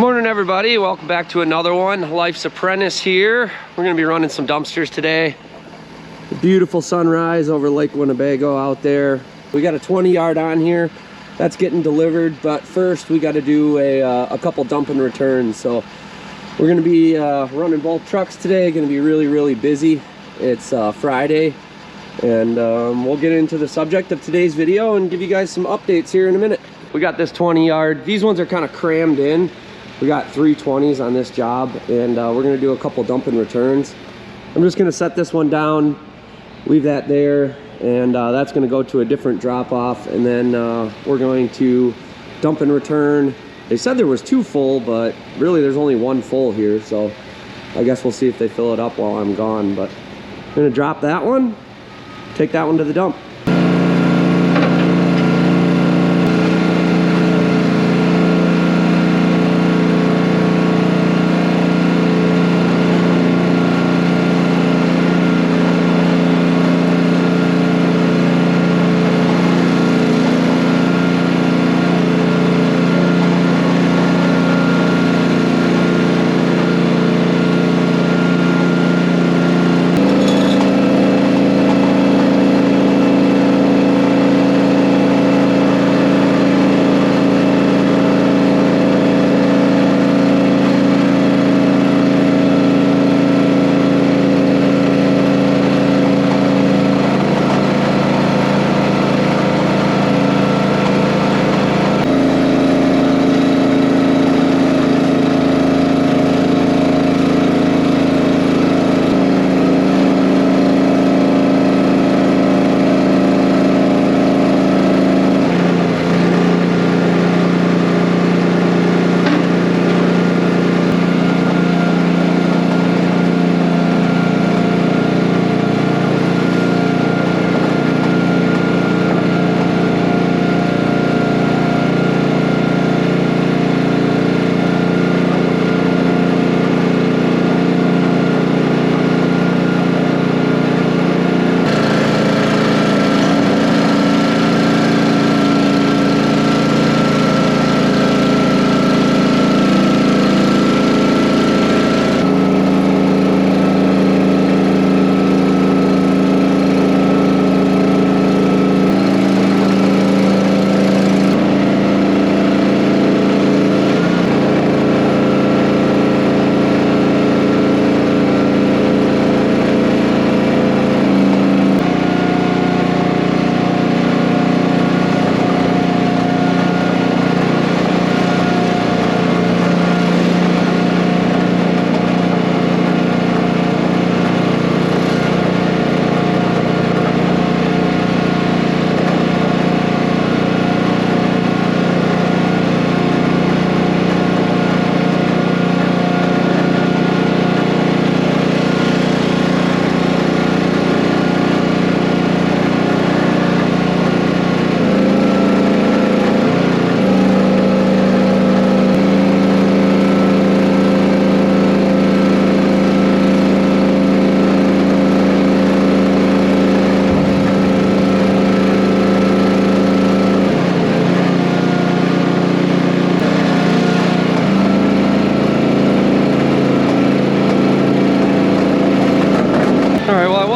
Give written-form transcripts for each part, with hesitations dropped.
Morning everybody, welcome back to another one. Life's Apprentice here. We're gonna be running some dumpsters today. A beautiful sunrise over Lake Winnebago out there. We got a 20-yard on here that's getting delivered, but first we got to do a couple dump and returns. So we're gonna be running both trucks today. Gonna be really busy. It's Friday, and we'll get into the subject of today's video and give you guys some updates here in a minute. We got this 20-yard. These ones are kind of crammed in. We got 3 20s on this job, and we're gonna do a couple dump and returns. I'm just gonna set this one down, leave that there, and that's gonna go to a different drop off, and then we're going to dump and return. They said there was 2 full, but really there's only 1 full here, so I guess we'll see if they fill it up while I'm gone. But I'm gonna drop that one, take that one to the dump.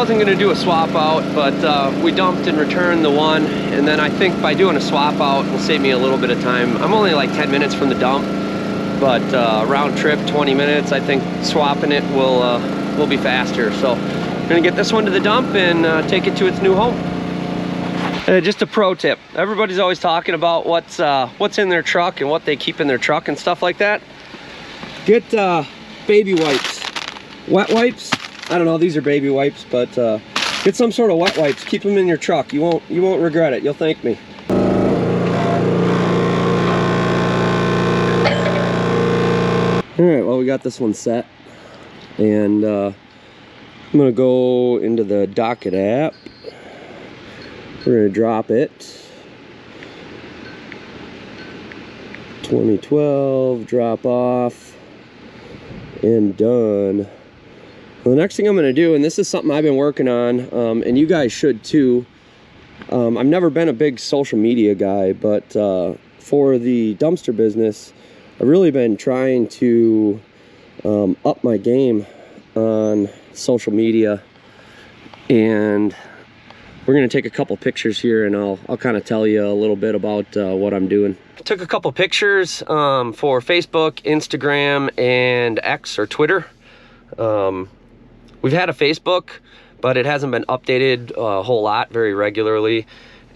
Gonna do a swap out, but we dumped and returned the one, and then I think by doing a swap out will save me a little bit of time. I'm only like 10 minutes from the dump, but round trip 20 minutes. I think swapping it will be faster. So I'm gonna get this one to the dump and take it to its new home. Just a pro tip: everybody's always talking about what's in their truck and what they keep in their truck and stuff like that. Get baby wipes, wet wipes. I don't know, these are baby wipes, but get some sort of wet wipes. Keep them in your truck. You won't regret it. You'll thank me. All right, well, we got this one set, and I'm gonna go into the Docket app. We're gonna drop it. 2012, drop off, and done. Well, the next thing I'm going to do, and this is something I've been working on, and you guys should too. I've never been a big social media guy, but for the dumpster business, I've really been trying to up my game on social media, and we're gonna take a couple pictures here, and I'll kind of tell you a little bit about what I'm doing. Took a couple pictures for Facebook, Instagram, and X or Twitter. We've had a Facebook, but it hasn't been updated a whole lot very regularly.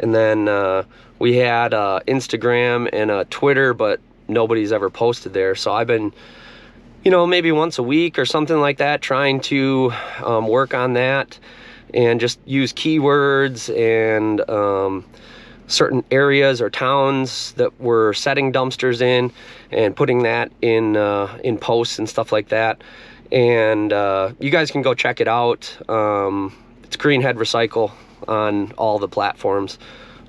And then we had Instagram and a Twitter, but nobody's ever posted there. So I've been, you know, maybe once a week or something like that, trying to work on that and just use keywords and certain areas or towns that we're setting dumpsters in, and putting that in posts and stuff like that. And you guys can go check it out. It's Greenhead Recycle on all the platforms.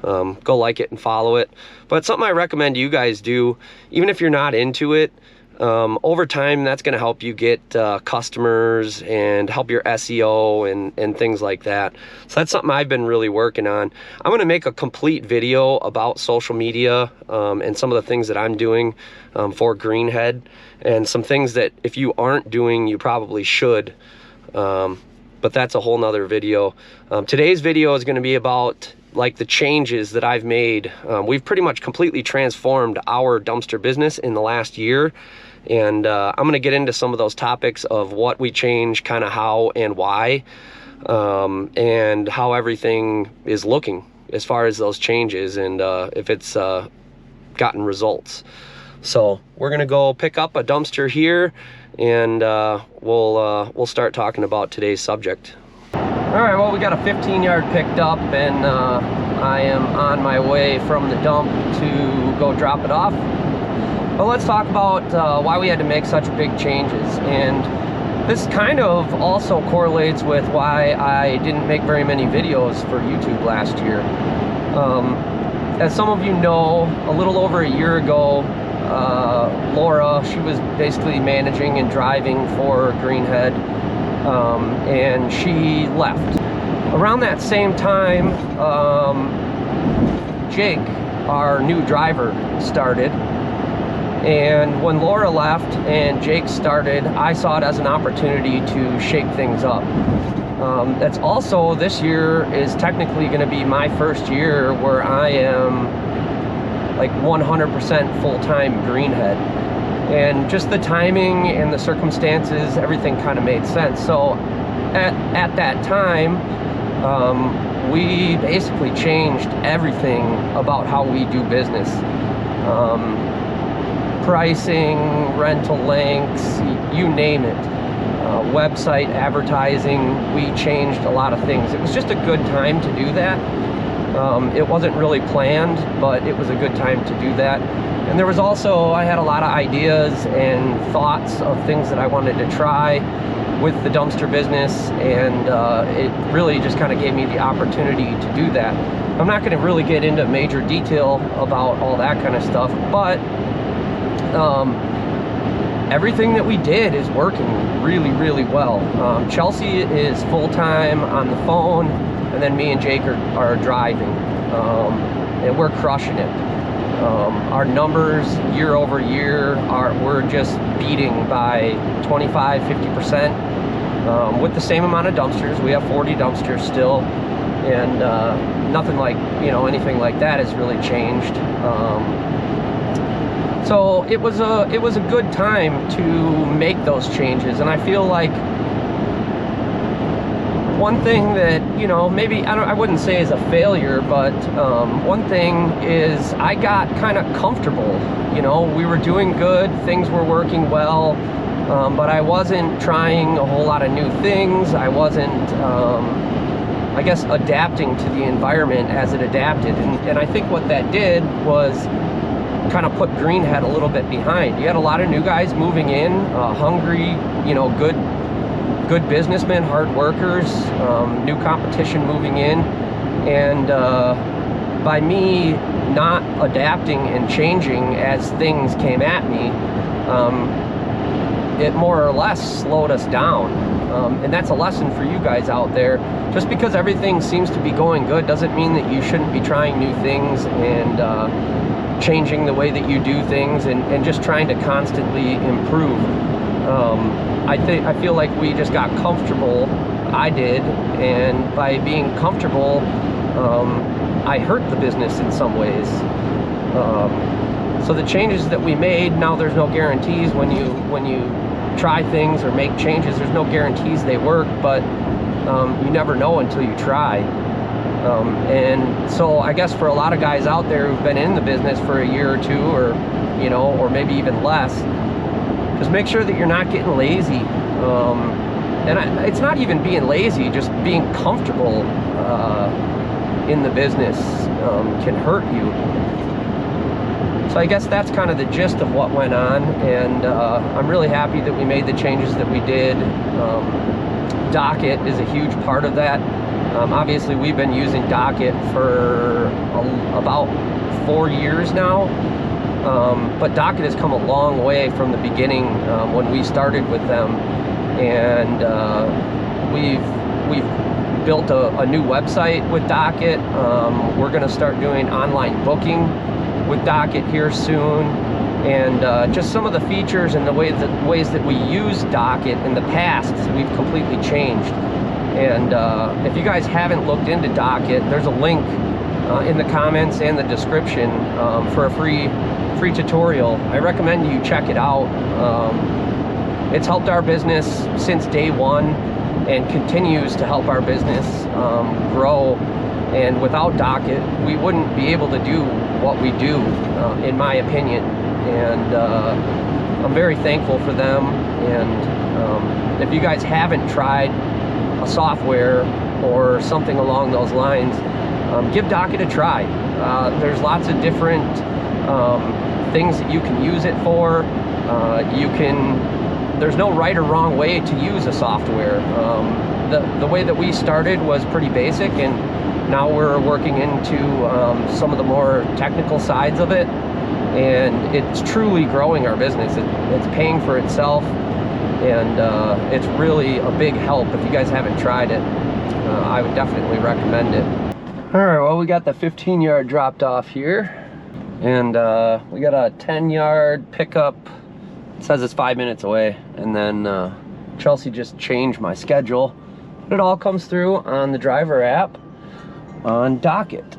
Go like it and follow it. But it's something I recommend you guys do, even if you're not into it. Over time, that's going to help you get customers and help your SEO and things like that. So that's something I've been really working on. I'm going to make a complete video about social media and some of the things that I'm doing for Greenhead, and some things that if you aren't doing, you probably should. But that's a whole nother video. Today's video is going to be about like the changes that I've made. We've pretty much completely transformed our dumpster business in the last year. And I'm going to get into some of those topics of what we changed, kind of how and why, and how everything is looking as far as those changes, and if it's gotten results. So we're going to go pick up a dumpster here, and we'll start talking about today's subject. All right, well, we got a 15-yard picked up, and I am on my way from the dump to go drop it off. But let's talk about why we had to make such big changes. And this kind of also correlates with why I didn't make very many videos for YouTube last year. As some of you know, a little over a year ago, Laura, she was basically managing and driving for Greenhead, and she left. Around that same time, Jake, our new driver, started. And when Laura left and Jake started, I saw it as an opportunity to shake things up. That's also, this year is technically going to be my first year where I am like 100% full-time Greenhead. And just the timing and the circumstances, everything kind of made sense. So at that time, we basically changed everything about how we do business. Pricing, rental lengths, you name it. Website advertising, we changed a lot of things. It was just a good time to do that. It wasn't really planned, but it was a good time to do that. And there was also, I had a lot of ideas and thoughts of things that I wanted to try with the dumpster business, and it really just kind of gave me the opportunity to do that. I'm not going to really get into major detail about all that kind of stuff, but everything that we did is working really, really well. Chelsea is full-time on the phone, and then me and Jake are driving, and we're crushing it. Our numbers year over year we're just beating by 25–50% with the same amount of dumpsters. We have 40 dumpsters still, and nothing like, you know, anything like that has really changed. So it was a good time to make those changes, and I feel like one thing that, you know, maybe I wouldn't say is a failure, but one thing is I got kind of comfortable. You know, we were doing good, things were working well, but I wasn't trying a whole lot of new things. I wasn't, I guess, adapting to the environment as it adapted, and I think what that did was kind of put Greenhead a little bit behind. You had a lot of new guys moving in, hungry, you know, good businessmen, hard workers, new competition moving in, and by me not adapting and changing as things came at me, it more or less slowed us down. And that's a lesson for you guys out there. Just because everything seems to be going good doesn't mean that you shouldn't be trying new things and changing the way that you do things and just trying to constantly improve. I feel like we just got comfortable. I did, and by being comfortable, I hurt the business in some ways. So the changes that we made, now there's no guarantees when you try things or make changes. There's no guarantees they work, but you never know until you try. And so I guess for a lot of guys out there who've been in the business for a year or two, or or maybe even less, just make sure that you're not getting lazy. And it's not even being lazy, just being comfortable in the business can hurt you. So I guess that's kind of the gist of what went on, and I'm really happy that we made the changes that we did. Docket is a huge part of that. Obviously, we've been using Docket for about 4 years now, but Docket has come a long way from the beginning when we started with them, and we've built a new website with Docket. We're going to start doing online booking with Docket here soon, and just some of the features and the ways that we use Docket in the past, we've completely changed. And if you guys haven't looked into Docket, there's a link in the comments and the description for a free tutorial. I recommend you check it out. It's helped our business since day one and continues to help our business grow. And without Docket, we wouldn't be able to do what we do, in my opinion. And I'm very thankful for them. And if you guys haven't tried a software or something along those lines, give Docket a try. There's lots of different things that you can use it for. There's no right or wrong way to use a software. The way that we started was pretty basic, and now we're working into some of the more technical sides of it, and it's truly growing our business. It's paying for itself, and it's really a big help. If you guys haven't tried it, I would definitely recommend it. All right, well, we got the 15-yard dropped off here, and we got a 10-yard pickup. It says it's 5 minutes away, and then Chelsea just changed my schedule. But it all comes through on the driver app on Docket.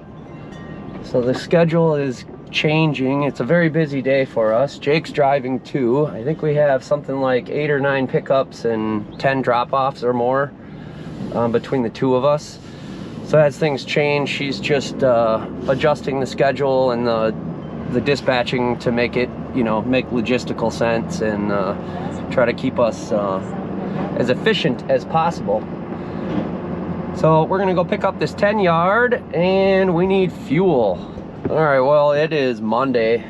So the schedule is changing. It's a very busy day for us. Jake's driving too. I think we have something like 8 or 9 pickups and 10 drop-offs or more between the two of us. So as things change, she's just adjusting the schedule and the dispatching to make it, make logistical sense and try to keep us as efficient as possible. So we're gonna go pick up this 10-yard, and we need fuel. All right, well, it is Monday.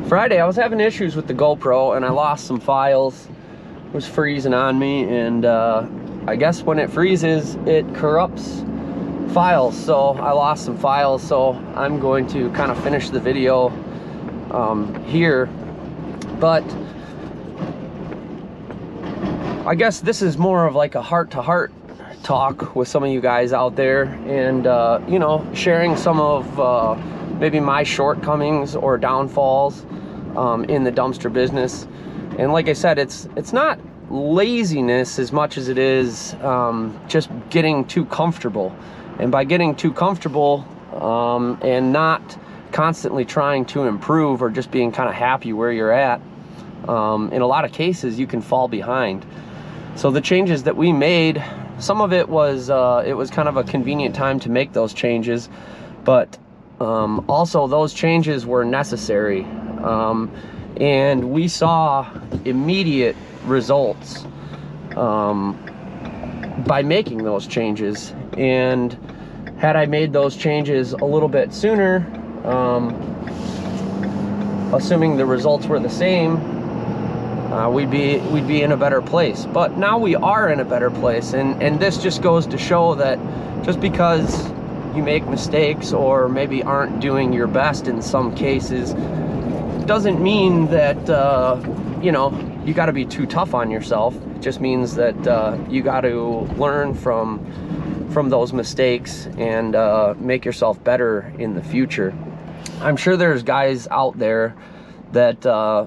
Friday, I was having issues with the GoPro, and I lost some files. It was freezing on me, and I guess when it freezes, it corrupts files. So I lost some files, so I'm going to kind of finish the video here. But I guess this is more of like a heart-to-heart talk with some of you guys out there, and sharing some of maybe my shortcomings or downfalls in the dumpster business. And like I said, it's not laziness as much as it is just getting too comfortable. And by getting too comfortable and not constantly trying to improve, or just being kind of happy where you're at, in a lot of cases you can fall behind. So the changes that we made, some of it was kind of a convenient time to make those changes, but also those changes were necessary, and we saw immediate results by making those changes. And had I made those changes a little bit sooner, assuming the results were the same, we'd be in a better place. But now we are in a better place, and this just goes to show that just because you make mistakes or maybe aren't doing your best in some cases doesn't mean that you got to be too tough on yourself. It just means that you got to learn from those mistakes and make yourself better in the future. I'm sure there's guys out there that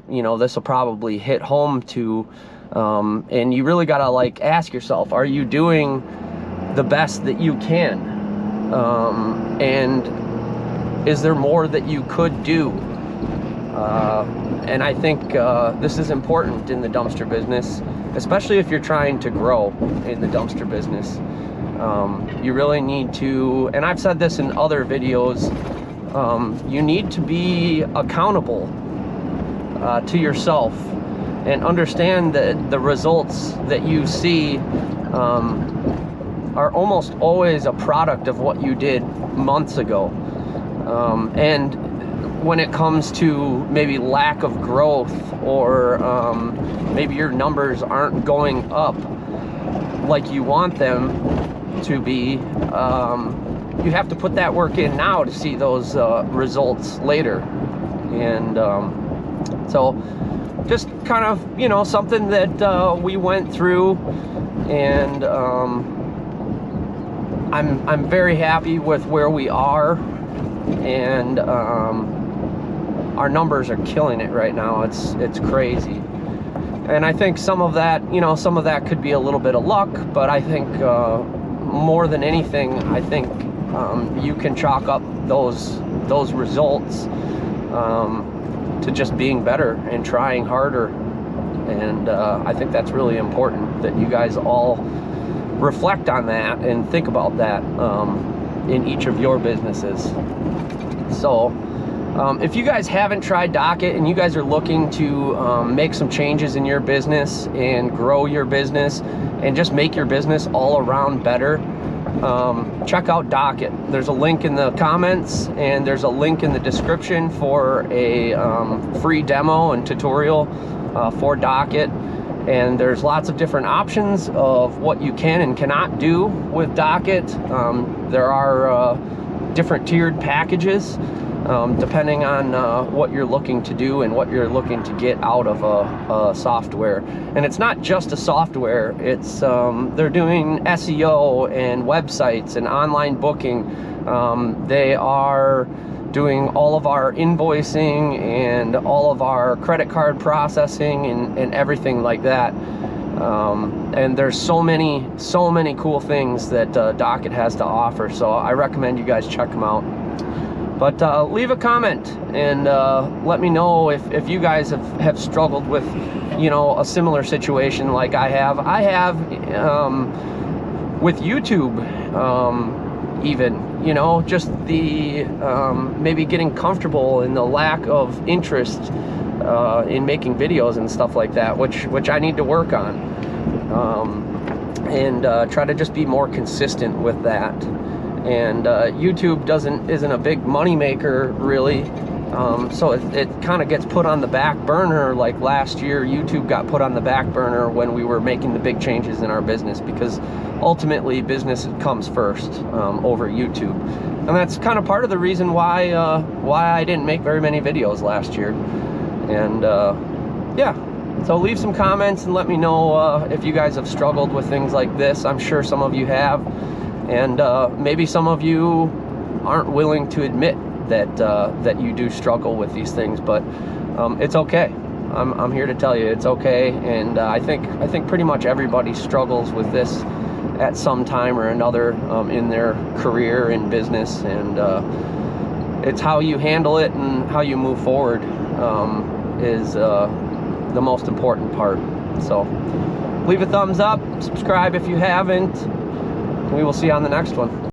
you know, this will probably hit home to, and you really gotta like ask yourself, are you doing the best that you can, and is there more that you could do? And I think this is important in the dumpster business, especially if you're trying to grow in the dumpster business. You really need to, and I've said this in other videos, you need to be accountable to yourself and understand that the results that you see are almost always a product of what you did months ago. And when it comes to maybe lack of growth, or maybe your numbers aren't going up like you want them to be, you have to put that work in now to see those results later. And so just kind of, you know, something that we went through, and I'm very happy with where we are, and our numbers are killing it right now. It's crazy. And I think some of that, you know, some of that could be a little bit of luck, but I think more than anything, I think you can chalk up those results to just being better and trying harder. And I think that's really important, that you guys all reflect on that and think about that in each of your businesses. So if you guys haven't tried Docket and you guys are looking to make some changes in your business and grow your business and just make your business all around better, check out Docket. There's a link in the comments, and there's a link in the description for a free demo and tutorial for Docket. And there's lots of different options of what you can and cannot do with Docket. There are different tiered packages depending on what you're looking to do and what you're looking to get out of a software. And it's not just a software, it's they're doing SEO and websites and online booking. They are doing all of our invoicing and all of our credit card processing and everything like that. And there's so many cool things that Docket has to offer, so I recommend you guys check them out. But leave a comment and let me know if you guys have struggled with, you know, a similar situation like I have. I have with YouTube, even, you know, just the maybe getting comfortable and the lack of interest in making videos and stuff like that, which I need to work on, and try to just be more consistent with that. And YouTube isn't a big money maker really, so it kind of gets put on the back burner. Like last year, YouTube got put on the back burner when we were making the big changes in our business, because ultimately business comes first over YouTube. And that's kind of part of the reason why I didn't make very many videos last year. And yeah, so leave some comments and let me know if you guys have struggled with things like this. I'm sure some of you have. And maybe some of you aren't willing to admit that that you do struggle with these things, but it's okay. I'm here to tell you it's okay. And I think pretty much everybody struggles with this at some time or another in their career and business. And it's how you handle it and how you move forward is the most important part. So leave a thumbs up, subscribe if you haven't. We will see you on the next one.